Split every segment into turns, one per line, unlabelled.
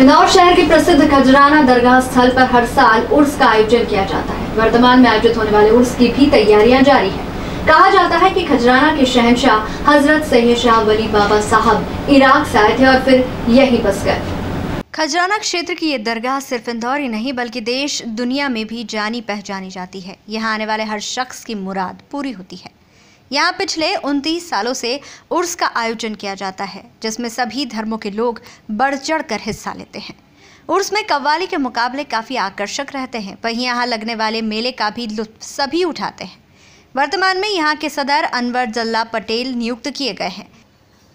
इंदौर शहर के प्रसिद्ध खजराना दरगाह स्थल पर हर साल उर्स का आयोजन किया जाता है। वर्तमान में आयोजित होने वाले उर्स की भी तैयारियां जारी है। कहा जाता है कि खजराना के शहंशाह हजरत सैयद शाह वली बाबा साहब इराक से आए थे और फिर यहीं बस गए। खजराना क्षेत्र की ये दरगाह सिर्फ इंदौर ही नहीं बल्कि देश दुनिया में भी जानी पहचानी जाती है। यहाँ आने वाले हर शख्स की मुराद पूरी होती है। यहाँ पिछले 29 सालों से उर्स का आयोजन किया जाता है, जिसमें सभी धर्मों के लोग बढ़ चढ़ कर हिस्सा लेते हैं। उर्स में कव्वाली के मुकाबले काफ़ी आकर्षक रहते हैं। वहीं यहाँ लगने वाले मेले का भी लुत्फ सभी उठाते हैं। वर्तमान में यहाँ के सदर अनवर जल्ला पटेल नियुक्त किए गए हैं,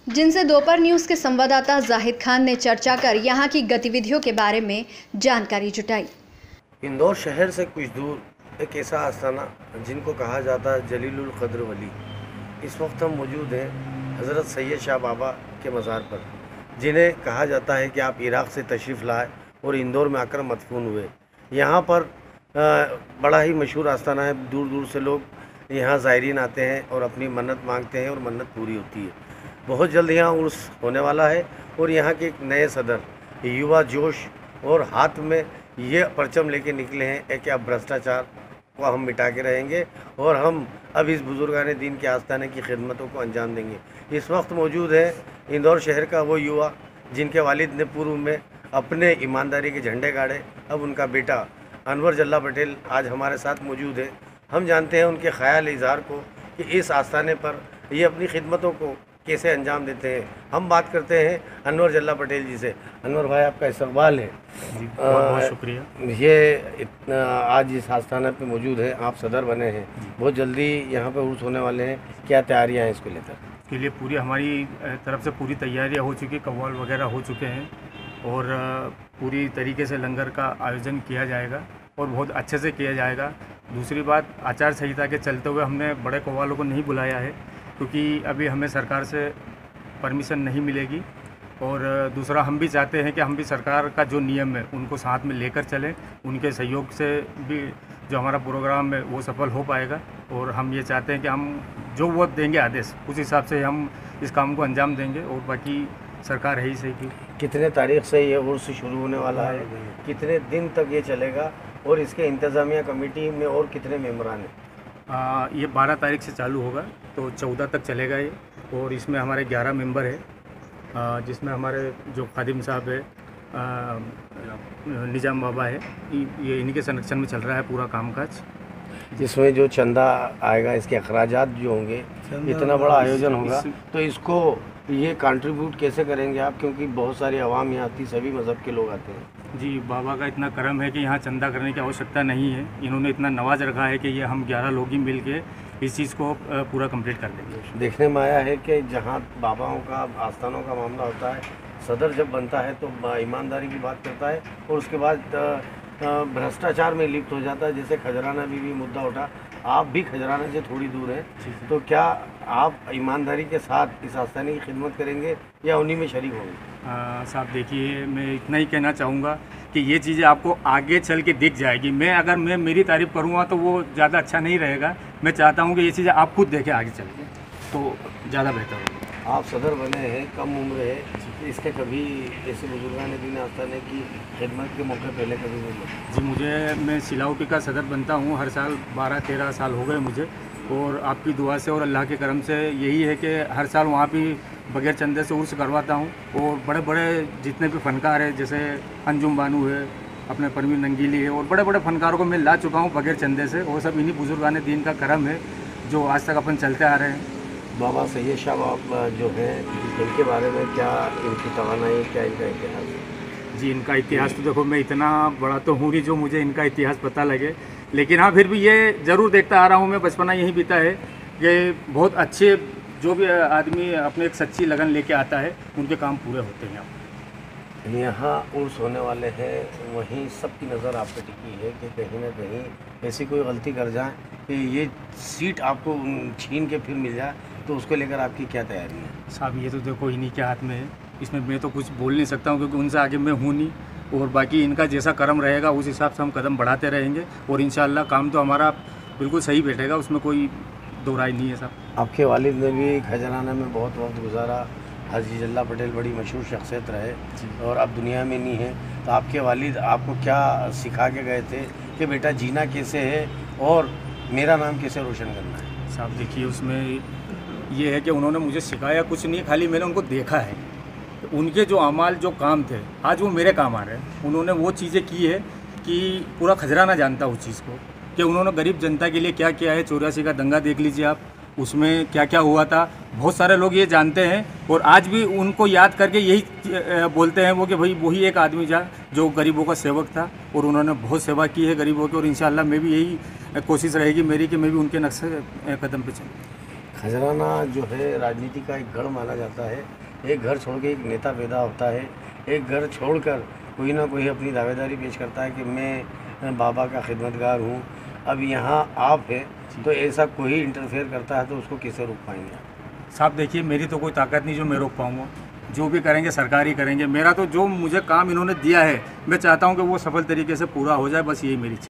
जिनसे दोपहर न्यूज़ के संवाददाता जाहिद खान ने चर्चा कर यहाँ की गतिविधियों के बारे में जानकारी जुटाई।
इंदौर शहर से कुछ दूर एक ऐसा आस्थाना जिनको कहा जाता है जलीलुल क़द्र वली, इस वक्त हम मौजूद हैं हज़रत सैयद शाह बाबा के मज़ार पर, जिन्हें कहा जाता है कि आप इराक़ से तशरीफ़ लाए और इंदौर में आकर मदफून हुए। यहाँ पर बड़ा ही मशहूर आस्थाना है। दूर दूर से लोग यहाँ ज़ायरीन आते हैं और अपनी मन्नत मांगते हैं और मन्नत पूरी होती है। बहुत जल्द यहाँ उर्स होने वाला है और यहाँ के एक नए सदर युवा जोश और हाथ में ये परचम लेके निकले हैं कि अब भ्रष्टाचार को हम मिटा के रहेंगे और हम अब इस बुजुर्गाने दीन के आस्थाने की खिदमतों को अंजाम देंगे। इस वक्त मौजूद है इंदौर शहर का वो युवा जिनके वालिद ने पूर्व में अपने ईमानदारी के झंडे गाड़े। अब उनका बेटा अनवर जल्ला पटेल आज हमारे साथ मौजूद है। हम जानते हैं उनके ख्याल इज़हार को कि इस आस्थाने पर ये अपनी खिदमतों को कैसे अंजाम देते हैं। हम बात करते हैं अनवर जल्ला पटेल जी से। अनवर भाई, आपका इस्तकबाल है।
बहुत शुक्रिया।
ये आज इस आस्थाना पे मौजूद है, आप सदर बने हैं, बहुत जल्दी यहाँ पे उर्स होने वाले हैं, क्या तैयारियाँ हैं इसको लेकर?
के लिए पूरी हमारी तरफ से पूरी तैयारियाँ हो चुकी, कव्वाल वगैरह हो चुके हैं और पूरी तरीके से लंगर का आयोजन किया जाएगा और बहुत अच्छे से किया जाएगा। दूसरी बात, आचार संहिता के चलते हुए हमने बड़े कव्वालों को नहीं बुलाया है क्योंकि अभी हमें सरकार से परमिशन नहीं मिलेगी। और दूसरा, हम भी चाहते हैं कि हम भी सरकार का जो नियम है उनको साथ में लेकर चलें। उनके सहयोग से भी जो हमारा प्रोग्राम है वो सफल हो पाएगा और हम ये चाहते हैं कि हम जो वो देंगे आदेश, उस हिसाब से हम इस काम को अंजाम देंगे और बाकी सरकार है ही सही की।
कितने तारीख से ये उर्स शुरू होने वाला है, कितने दिन तक ये चलेगा और इसके इंतज़ामिया कमेटी में और कितने मेंबरान हैं?
ये 12 तारीख से चालू होगा तो 14 तक चलेगा ये। और इसमें हमारे 11 मेंबर हैं, जिसमें हमारे जो खादिम साहब है, निजाम बाबा है, ये इन्हीं के संरक्षण में चल रहा है पूरा कामकाज।
जिसमें जो चंदा आएगा, इसके अखराजात जो होंगे, इतना बड़ा आयोजन होगा तो इसको ये कंट्रीब्यूट कैसे करेंगे आप? क्योंकि बहुत सारी आवाम यहाँ आती, सभी मज़हब के लोग आते हैं।
जी, बाबा का इतना करम है कि यहाँ चंदा करने की आवश्यकता नहीं है। इन्होंने इतना नवाज रखा है कि ये हम 11 लोग ही मिल के इस चीज़ को पूरा कंप्लीट कर देंगे।
देखने में आया है कि जहाँ बाबाओं का, आस्थानों का मामला होता है, सदर जब बनता है तो ईमानदारी की बात करता है और उसके बाद भ्रष्टाचार में लिप्त हो जाता है। जैसे खजराना भी मुद्दा उठा, आप भी खजराना से थोड़ी दूर हैं, तो क्या आप ईमानदारी के साथ इस आस्थाने की खिदमत करेंगे या उन्हीं में शरीक होंगे?
साहब देखिए, मैं इतना ही कहना चाहूँगा कि ये चीज़ें आपको आगे चल के दिख जाएगी। अगर मैं मेरी तारीफ़ करूँगा तो वो ज़्यादा अच्छा नहीं रहेगा। मैं चाहता हूँ कि ये चीज़ें आप खुद देखें आगे चल के, तो ज़्यादा बेहतर होगा।
आप सदर बने हैं, कम उम्र है, इसके कभी ऐसे बुजुर्गान दीन आस्थाने की खिदमत के मौके पहले कभी मिले?
जी, मैं सिलावटी का सदर बनता हूँ हर साल। 12-13 साल हो गए मुझे और आपकी दुआ से और अल्लाह के करम से यही है कि हर साल वहाँ भी बगैर चंदे से उर्स करवाता हूँ। और बड़े बड़े जितने भी फ़नकार हैं, जैसे अंजुम बानू है, अपने परवीन नंगीली है, और बड़े बड़े फ़नकारों को मैं ला चुका हूँ बगैर चंदे से। और सब इन्हीं बुजुर्गान दीन का करम है जो आज तक अपन चलते आ रहे हैं।
बाबा सैयद शाह बाबा जो हैं, इनके बारे में क्या इनकी तवानाई, क्या इनका इतिहास है?
जी, इनका इतिहास तो देखो, मैं इतना बड़ा तो हूँ नहीं जो मुझे इनका इतिहास पता लगे, लेकिन हाँ, फिर भी ये ज़रूर देखता आ रहा हूँ मैं, बचपना यहीं बीता है कि बहुत अच्छे जो भी आदमी अपने एक सच्ची लगन लेके आता है, उनके काम पूरे होते हैं।
यहाँ उर्स होने वाले हैं, वहीं सबकी नज़र आप पे टिकी है कि कहीं ना कहीं ऐसी कोई गलती कर जाए कि ये सीट आपको छीन के फिर मिल जाए, तो उसको लेकर आपकी क्या तैयारी है?
साहब ये तो देखो इन्हीं के हाथ में है, इसमें मैं तो कुछ बोल नहीं सकता हूँ क्योंकि उनसे आगे मैं हूँ नहीं। और बाकी इनका जैसा कर्म रहेगा उस हिसाब से हम कदम बढ़ाते रहेंगे और इंशाअल्लाह काम तो हमारा बिल्कुल सही बैठेगा, उसमें कोई दो राय नहीं है साहब।
आपके वालिद ने भी खजराना में बहुत वक्त गुजारा, हाजी जल्ला पटेल बड़ी मशहूर शख्सियत रहे और अब दुनिया में नहीं है, तो आपके वालिद आपको क्या सिखा के गए थे कि बेटा जीना कैसे है और मेरा नाम कैसे रोशन करना है?
साहब देखिए, उसमें ये है कि उन्होंने मुझे सिखाया कुछ नहीं, खाली मैंने उनको देखा है। तो उनके जो अमाल जो काम थे आज वो मेरे काम आ रहे हैं। उन्होंने वो चीज़ें की है कि पूरा खजराना जानता उस चीज़ को, कि उन्होंने गरीब जनता के लिए क्या किया है। 84 का दंगा देख लीजिए आप, उसमें क्या क्या हुआ था, बहुत सारे लोग ये जानते हैं और आज भी उनको याद करके यही बोलते हैं वो कि भाई वही एक आदमी जो गरीबों का सेवक था और उन्होंने बहुत सेवा की है गरीबों की। और इंशाल्लाह मैं भी यही कोशिश रहेगी मेरी कि मैं भी उनके नक्शे कदम पे चलूँ।
खजराना जो है राजनीति का एक गढ़ माना जाता है। एक घर छोड़ के एक नेता पैदा होता है, एक घर छोड़कर कोई ना कोई अपनी दावेदारी पेश करता है कि मैं बाबा का खिदमतगार हूँ। अब यहाँ आप है तो ऐसा कोई इंटरफेयर करता है तो उसको कैसे रोक पाएंगे?
साहब देखिए, मेरी तो कोई ताकत नहीं जो मैं रोक पाऊँगा। जो भी करेंगे सरकार ही करेंगे। मेरा तो जो मुझे काम इन्होंने दिया है मैं चाहता हूँ कि वो सफल तरीके से पूरा हो जाए, बस यही मेरी